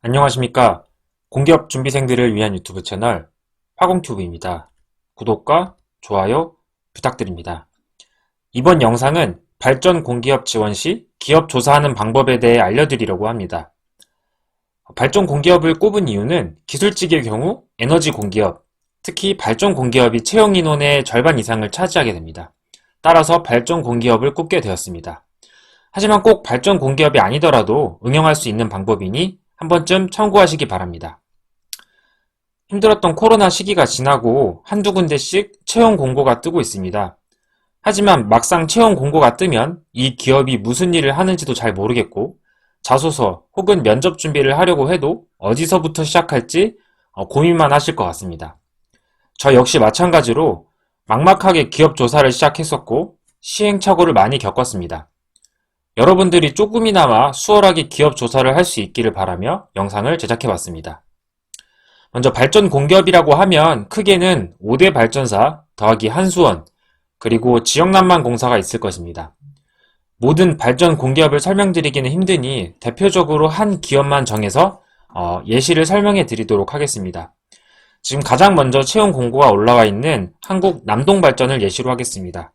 안녕하십니까. 공기업 준비생들을 위한 유튜브 채널 화공튜브입니다. 구독과 좋아요 부탁드립니다. 이번 영상은 발전 공기업 지원 시 기업 조사하는 방법에 대해 알려드리려고 합니다. 발전 공기업을 꼽은 이유는 기술직의 경우 에너지 공기업, 특히 발전 공기업이 채용 인원의 절반 이상을 차지하게 됩니다. 따라서 발전 공기업을 꼽게 되었습니다. 하지만 꼭 발전 공기업이 아니더라도 응용할 수 있는 방법이니 한 번쯤 참고하시기 바랍니다. 힘들었던 코로나 시기가 지나고 한두 군데씩 채용 공고가 뜨고 있습니다. 하지만 막상 채용 공고가 뜨면 이 기업이 무슨 일을 하는지도 잘 모르겠고 자소서 혹은 면접 준비를 하려고 해도 어디서부터 시작할지 고민만 하실 것 같습니다. 저 역시 마찬가지로 막막하게 기업 조사를 시작했었고 시행착오를 많이 겪었습니다. 여러분들이 조금이나마 수월하게 기업 조사를 할 수 있기를 바라며 영상을 제작해봤습니다. 먼저 발전 공기업이라고 하면 크게는 5대 발전사 더하기 한수원 그리고 지역난방공사가 있을 것입니다. 모든 발전 공기업을 설명드리기는 힘드니 대표적으로 한 기업만 정해서 예시를 설명해 드리도록 하겠습니다. 지금 가장 먼저 채용 공고가 올라와 있는 한국 남동발전을 예시로 하겠습니다.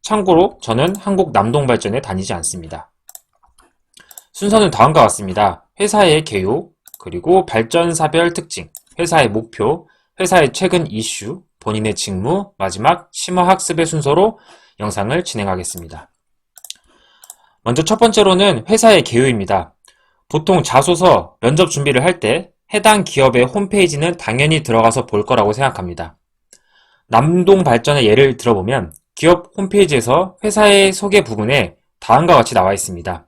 참고로 저는 한국 남동발전에 다니지 않습니다. 순서는 다음과 같습니다. 회사의 개요, 그리고 발전사별 특징, 회사의 목표, 회사의 최근 이슈, 본인의 직무, 마지막 심화학습의 순서로 영상을 진행하겠습니다. 먼저 첫 번째로는 회사의 개요입니다. 보통 자소서, 면접 준비를 할 때 해당 기업의 홈페이지는 당연히 들어가서 볼 거라고 생각합니다. 남동발전의 예를 들어보면 기업 홈페이지에서 회사의 소개 부분에 다음과 같이 나와 있습니다.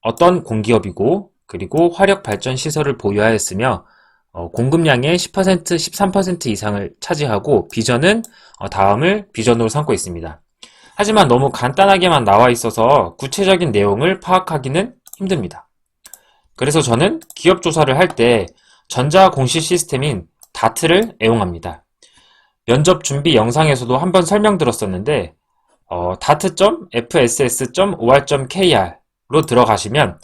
어떤 공기업이고 그리고 화력 발전 시설을 보유하였으며 공급량의 10%, 13% 이상을 차지하고 비전은 다음을 비전으로 삼고 있습니다. 하지만 너무 간단하게만 나와 있어서 구체적인 내용을 파악하기는 힘듭니다. 그래서 저는 기업 조사를 할 때 전자공시 시스템인 다트를 애용합니다. 면접 준비 영상에서도 한번 설명드렸었는데 dart.fss.or.kr로 들어가시면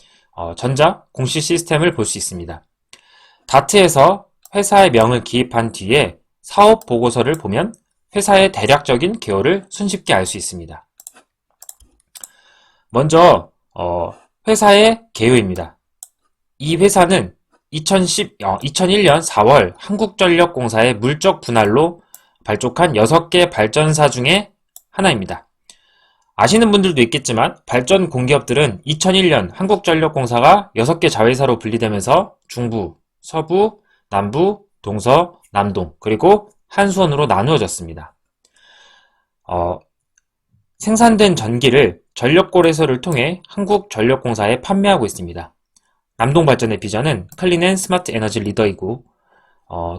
전자 공시 시스템을 볼 수 있습니다. 다트에서 회사의 명을 기입한 뒤에 사업 보고서를 보면 회사의 대략적인 개요를 손쉽게 알 수 있습니다. 먼저 회사의 개요입니다. 이 회사는 2001년 4월 한국전력공사의 물적 분할로 발족한 6개 발전사 중에 하나입니다. 아시는 분들도 있겠지만 발전 공기업들은 2001년 한국전력공사가 6개 자회사로 분리되면서 중부, 서부, 남부, 동서, 남동, 그리고 한수원으로 나누어졌습니다. 생산된 전기를 전력고래소를 통해 한국전력공사에 판매하고 있습니다. 남동발전의 비전은 클린 앤 스마트 에너지 리더이고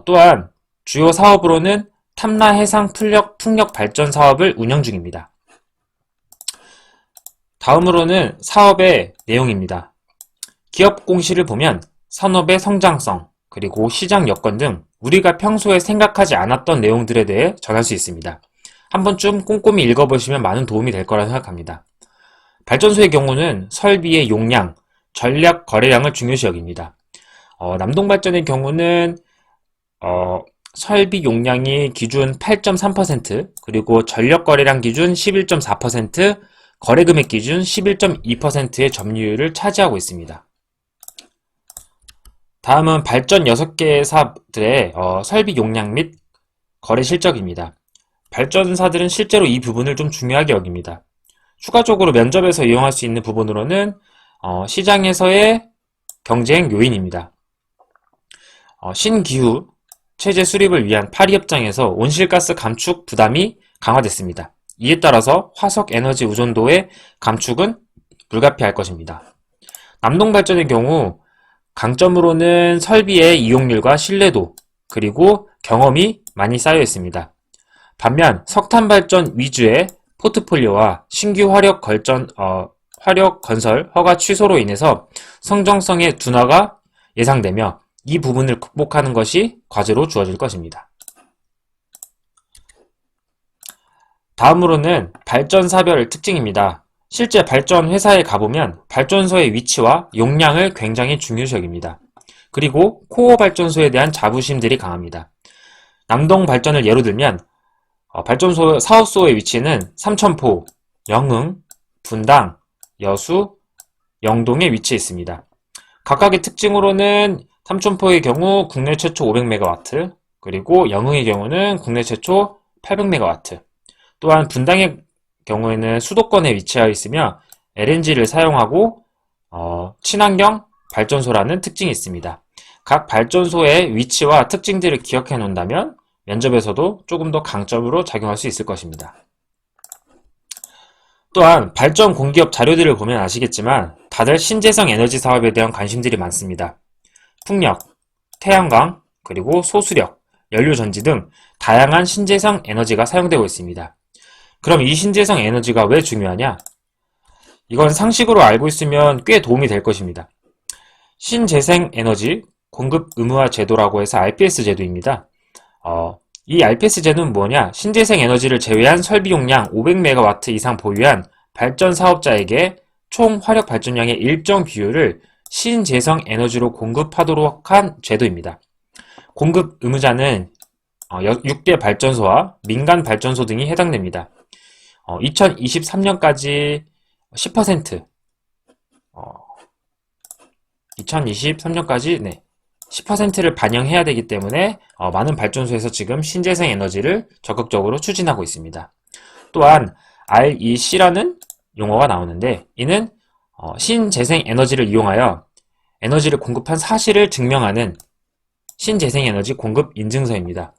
또한 주요 사업으로는 탐라 해상 풍력 발전 사업을 운영 중입니다. 다음으로는 사업의 내용입니다. 기업 공시를 보면 산업의 성장성, 그리고 시장 여건 등 우리가 평소에 생각하지 않았던 내용들에 대해 전할 수 있습니다. 한 번쯤 꼼꼼히 읽어보시면 많은 도움이 될 거라 생각합니다. 발전소의 경우는 설비의 용량, 전략 거래량을 중요시 여깁니다. 남동발전의 경우는 설비 용량이 기준 8.3%, 그리고 전력 거래량 기준 11.4%, 거래금액 기준 11.2%의 점유율을 차지하고 있습니다. 다음은 발전 6개 사들의 설비 용량 및 거래 실적입니다. 발전사들은 실제로 이 부분을 좀 중요하게 여깁니다. 추가적으로 면접에서 이용할 수 있는 부분으로는 시장에서의 경쟁 요인입니다. 신기후 체제 수립을 위한 파리협정에서 온실가스 감축 부담이 강화됐습니다. 이에 따라서 화석 에너지 의존도의 감축은 불가피할 것입니다. 남동발전의 경우 강점으로는 설비의 이용률과 신뢰도, 그리고 경험이 많이 쌓여 있습니다. 반면 석탄발전 위주의 포트폴리오와 신규 화력 건설 허가 취소로 인해서 성장성의 둔화가 예상되며 이 부분을 극복하는 것이 과제로 주어질 것입니다. 다음으로는 발전사별 특징입니다. 실제 발전 회사에 가보면 발전소의 위치와 용량을 굉장히 중요시 여깁니다. 그리고 코어 발전소에 대한 자부심들이 강합니다. 남동 발전을 예로 들면 발전소 사업소의 위치는 삼천포, 영흥, 분당, 여수, 영동에 위치해 있습니다. 각각의 특징으로는 삼천포의 경우 국내 최초 500MW, 그리고 영흥의 경우는 국내 최초 800MW, 또한 분당의 경우에는 수도권에 위치하여 있으며 LNG를 사용하고 친환경 발전소라는 특징이 있습니다. 각 발전소의 위치와 특징들을 기억해 놓는다면 면접에서도 조금 더 강점으로 작용할 수 있을 것입니다. 또한 발전 공기업 자료들을 보면 아시겠지만 다들 신재생 에너지 사업에 대한 관심들이 많습니다. 풍력, 태양광, 그리고 소수력, 연료전지 등 다양한 신재생 에너지가 사용되고 있습니다. 그럼 이 신재생 에너지가 왜 중요하냐? 이건 상식으로 알고 있으면 꽤 도움이 될 것입니다. 신재생 에너지 공급 의무화 제도라고 해서 RPS 제도입니다. 이 RPS 제도는 뭐냐? 신재생 에너지를 제외한 설비 용량 500MW 이상 보유한 발전 사업자에게 총 화력 발전량의 일정 비율을 신재생 에너지로 공급하도록 한 제도입니다. 공급 의무자는 6대 발전소와 민간 발전소 등이 해당됩니다. 2023년까지 10%, 2023년까지 10%를 반영해야 되기 때문에 많은 발전소에서 지금 신재생 에너지를 적극적으로 추진하고 있습니다. 또한 REC라는 용어가 나오는데 이는 신재생 에너지를 이용하여 에너지를 공급한 사실을 증명하는 신재생 에너지 공급 인증서입니다.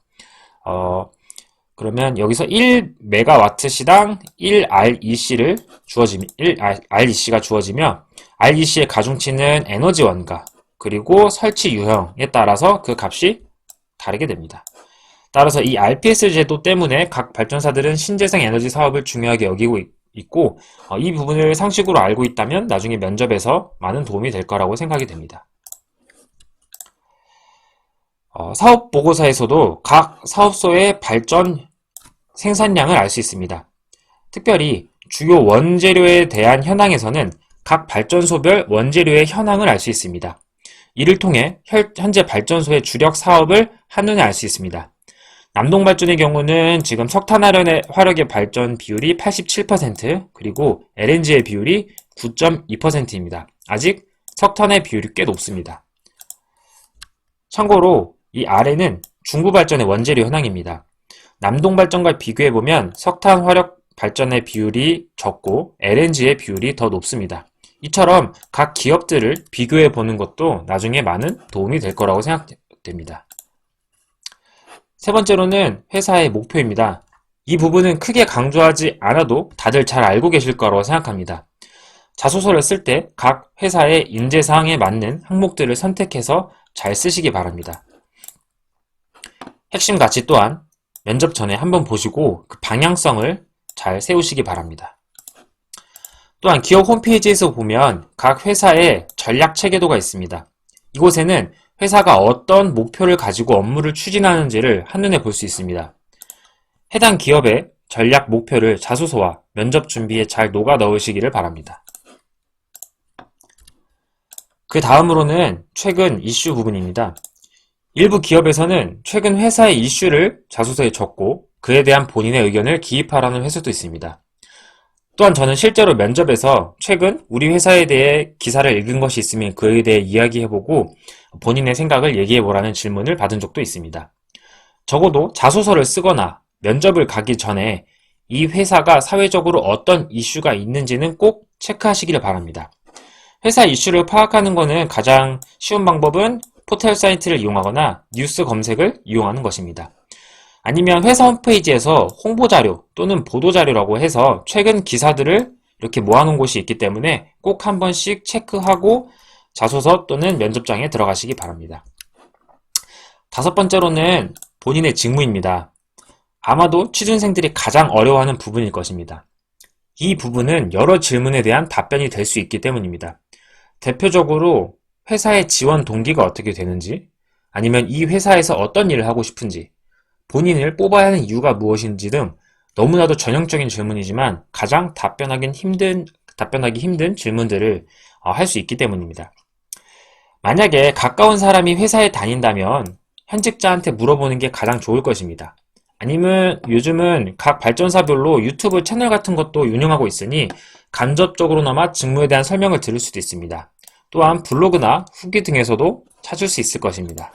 그러면 여기서 1MW/당 1REC가 주어지며 REC의 가중치는 에너지 원가 그리고 설치 유형에 따라서 그 값이 다르게 됩니다. 따라서 이 RPS 제도 때문에 각 발전사들은 신재생 에너지 사업을 중요하게 여기고 있고 이 부분을 상식으로 알고 있다면 나중에 면접에서 많은 도움이 될 거라고 생각이 됩니다. 사업 보고서에서도 각 사업소의 발전 생산량을 알 수 있습니다. 특별히 주요 원재료에 대한 현황에서는 각 발전소별 원재료의 현황을 알 수 있습니다. 이를 통해 현재 발전소의 주력 사업을 한눈에 알 수 있습니다. 남동발전의 경우는 지금 석탄 화력의 발전 비율이 87%, 그리고 LNG의 비율이 9.2%입니다. 아직 석탄의 비율이 꽤 높습니다. 참고로 이 아래는 중부발전의 원재료 현황입니다. 남동발전과 비교해보면 석탄 화력 발전의 비율이 적고 LNG의 비율이 더 높습니다. 이처럼 각 기업들을 비교해 보는 것도 나중에 많은 도움이 될 거라고 생각됩니다. 세 번째로는 회사의 목표입니다. 이 부분은 크게 강조하지 않아도 다들 잘 알고 계실 거라고 생각합니다. 자소서를 쓸 때 각 회사의 인재사항에 맞는 항목들을 선택해서 잘 쓰시기 바랍니다. 핵심 가치 또한 면접 전에 한번 보시고 그 방향성을 잘 세우시기 바랍니다. 또한 기업 홈페이지에서 보면 각 회사의 전략 체계도가 있습니다. 이곳에는 회사가 어떤 목표를 가지고 업무를 추진하는지를 한눈에 볼 수 있습니다. 해당 기업의 전략 목표를 자소서와 면접 준비에 잘 녹아 넣으시기를 바랍니다. 그 다음으로는 최근 이슈 부분입니다. 일부 기업에서는 최근 회사의 이슈를 자소서에 적고 그에 대한 본인의 의견을 기입하라는 회사도 있습니다. 또한 저는 실제로 면접에서 최근 우리 회사에 대해 기사를 읽은 것이 있으면 그에 대해 이야기해보고 본인의 생각을 얘기해보라는 질문을 받은 적도 있습니다. 적어도 자소서를 쓰거나 면접을 가기 전에 이 회사가 사회적으로 어떤 이슈가 있는지는 꼭 체크하시기를 바랍니다. 회사 이슈를 파악하는 것은 가장 쉬운 방법은 포털 사이트를 이용하거나 뉴스 검색을 이용하는 것입니다. 아니면 회사 홈페이지에서 홍보자료 또는 보도자료라고 해서 최근 기사들을 이렇게 모아놓은 곳이 있기 때문에 꼭 한 번씩 체크하고 자소서 또는 면접장에 들어가시기 바랍니다. 다섯 번째로는 본인의 직무입니다. 아마도 취준생들이 가장 어려워하는 부분일 것입니다. 이 부분은 여러 질문에 대한 답변이 될 수 있기 때문입니다. 대표적으로 회사의 지원 동기가 어떻게 되는지, 아니면 이 회사에서 어떤 일을 하고 싶은지, 본인을 뽑아야 하는 이유가 무엇인지 등 너무나도 전형적인 질문이지만 가장 답변하기는 힘든 답변하기 힘든 질문들을 할 수 있기 때문입니다. 만약에 가까운 사람이 회사에 다닌다면 현직자한테 물어보는 게 가장 좋을 것입니다. 아니면 요즘은 각 발전사별로 유튜브 채널 같은 것도 운영하고 있으니 간접적으로나마 직무에 대한 설명을 들을 수도 있습니다. 또한 블로그나 후기 등에서도 찾을 수 있을 것입니다.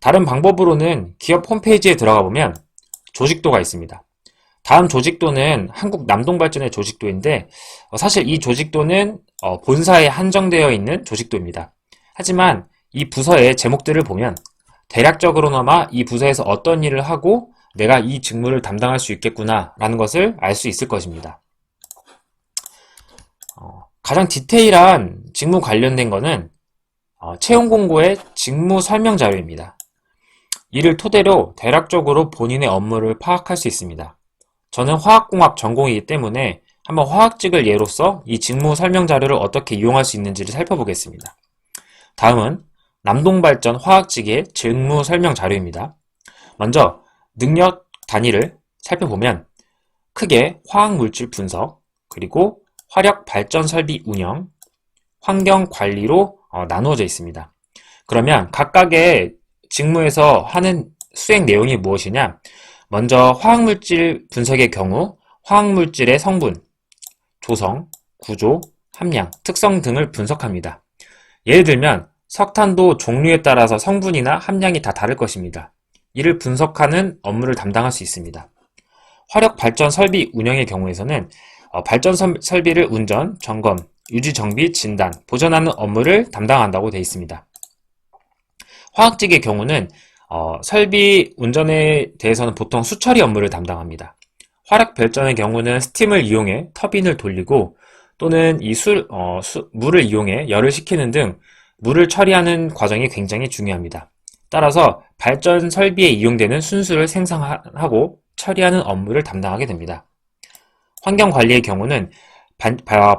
다른 방법으로는 기업 홈페이지에 들어가 보면 조직도가 있습니다. 다음 조직도는 한국 남동발전의 조직도인데 사실 이 조직도는 본사에 한정되어 있는 조직도입니다. 하지만 이 부서의 제목들을 보면 대략적으로나마 이 부서에서 어떤 일을 하고 내가 이 직무를 담당할 수 있겠구나 라는 것을 알 수 있을 것입니다. 가장 디테일한 직무 관련된 것은 채용 공고의 직무 설명 자료입니다. 이를 토대로 대략적으로 본인의 업무를 파악할 수 있습니다. 저는 화학공학 전공이기 때문에 한번 화학직을 예로서 이 직무 설명 자료를 어떻게 이용할 수 있는지를 살펴보겠습니다. 다음은 남동발전 화학직의 직무 설명 자료입니다. 먼저 능력 단위를 살펴보면 크게 화학물질 분석, 그리고 화력 발전 설비 운영, 환경 관리로 나누어져 있습니다. 그러면 각각의 직무에서 하는 수행 내용이 무엇이냐? 먼저 화학물질 분석의 경우 화학물질의 성분, 조성, 구조, 함량, 특성 등을 분석합니다. 예를 들면 석탄도 종류에 따라서 성분이나 함량이 다 다를 것입니다. 이를 분석하는 업무를 담당할 수 있습니다. 화력 발전 설비 운영의 경우에서는 발전 설비를 운전, 점검, 유지 정비, 진단, 보존하는 업무를 담당한다고 되어 있습니다. 화학직의 경우는 설비 운전에 대해서는 보통 수처리 업무를 담당합니다. 화력 발전의 경우는 스팀을 이용해 터빈을 돌리고 또는 물을 이용해 열을 식히는 등 물을 처리하는 과정이 굉장히 중요합니다. 따라서 발전 설비에 이용되는 순수를 생산하고 처리하는 업무를 담당하게 됩니다. 환경 관리의 경우는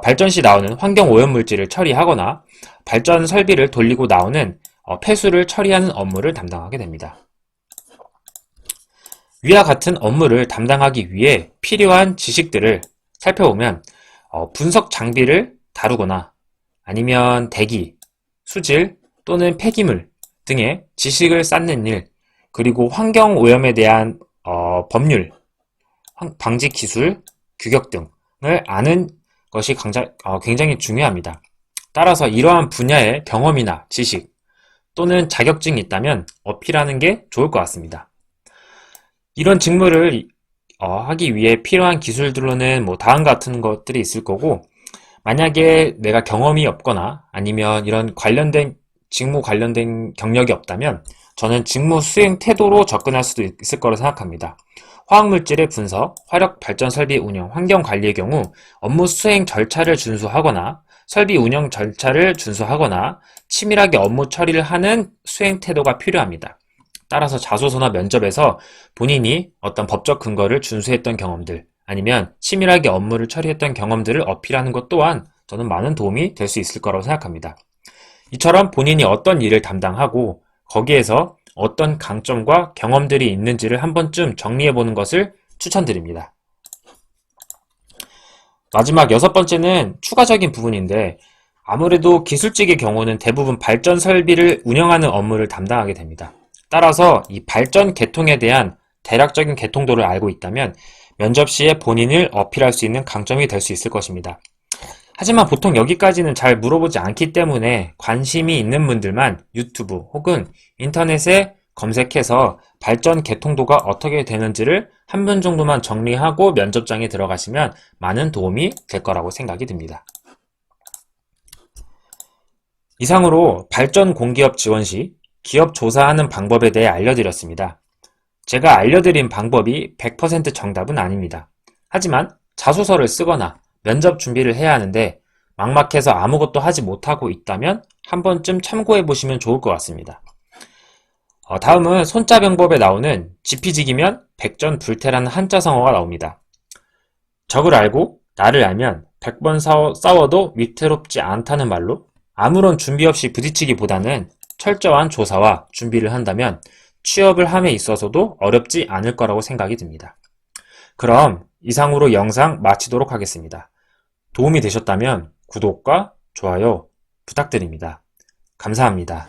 발전 시 나오는 환경 오염물질을 처리하거나 발전 설비를 돌리고 나오는 폐수를 처리하는 업무를 담당하게 됩니다. 위와 같은 업무를 담당하기 위해 필요한 지식들을 살펴보면 분석 장비를 다루거나 아니면 대기, 수질 또는 폐기물 등의 지식을 쌓는 일, 그리고 환경 오염에 대한 법률, 방지 기술, 규격 등을 아는 것이 굉장히 중요합니다. 따라서 이러한 분야의 경험이나 지식 또는 자격증이 있다면 어필하는 게 좋을 것 같습니다. 이런 직무를 하기 위해 필요한 기술들로는 다음 같은 것들이 있을 거고, 만약에 내가 경험이 없거나 아니면 이런 직무 관련된 경력이 없다면 저는 직무 수행 태도로 접근할 수도 있을 거라고 생각합니다. 화학물질의 분석, 화력 발전 설비 운영, 환경 관리의 경우 업무 수행 절차를 준수하거나 설비 운영 절차를 준수하거나 치밀하게 업무 처리를 하는 수행 태도가 필요합니다. 따라서 자소서나 면접에서 본인이 어떤 법적 근거를 준수했던 경험들 아니면 치밀하게 업무를 처리했던 경험들을 어필하는 것 또한 저는 많은 도움이 될 수 있을 거라고 생각합니다. 이처럼 본인이 어떤 일을 담당하고 거기에서 어떤 강점과 경험들이 있는지를 한 번쯤 정리해보는 것을 추천드립니다. 마지막 6번째는 추가적인 부분인데, 아무래도 기술직의 경우는 대부분 발전 설비를 운영하는 업무를 담당하게 됩니다. 따라서 이 발전 계통에 대한 대략적인 계통도를 알고 있다면 면접 시에 본인을 어필할 수 있는 강점이 될 수 있을 것입니다. 하지만 보통 여기까지는 잘 물어보지 않기 때문에 관심이 있는 분들만 유튜브 혹은 인터넷에 검색해서 발전 계통도가 어떻게 되는지를 한 번 정도만 정리하고 면접장에 들어가시면 많은 도움이 될 거라고 생각이 듭니다. 이상으로 발전 공기업 지원 시 기업 조사하는 방법에 대해 알려드렸습니다. 제가 알려드린 방법이 100% 정답은 아닙니다. 하지만 자소서를 쓰거나 면접 준비를 해야 하는데 막막해서 아무것도 하지 못하고 있다면 한 번쯤 참고해 보시면 좋을 것 같습니다. 다음은 손자병법에 나오는 지피지기면 백전불태라는 한자성어가 나옵니다. 적을 알고 나를 알면 100번 싸워도 위태롭지 않다는 말로 아무런 준비 없이 부딪히기보다는 철저한 조사와 준비를 한다면 취업을 함에 있어서도 어렵지 않을 거라고 생각이 듭니다. 그럼 이상으로 영상 마치도록 하겠습니다. 도움이 되셨다면 구독과 좋아요 부탁드립니다. 감사합니다.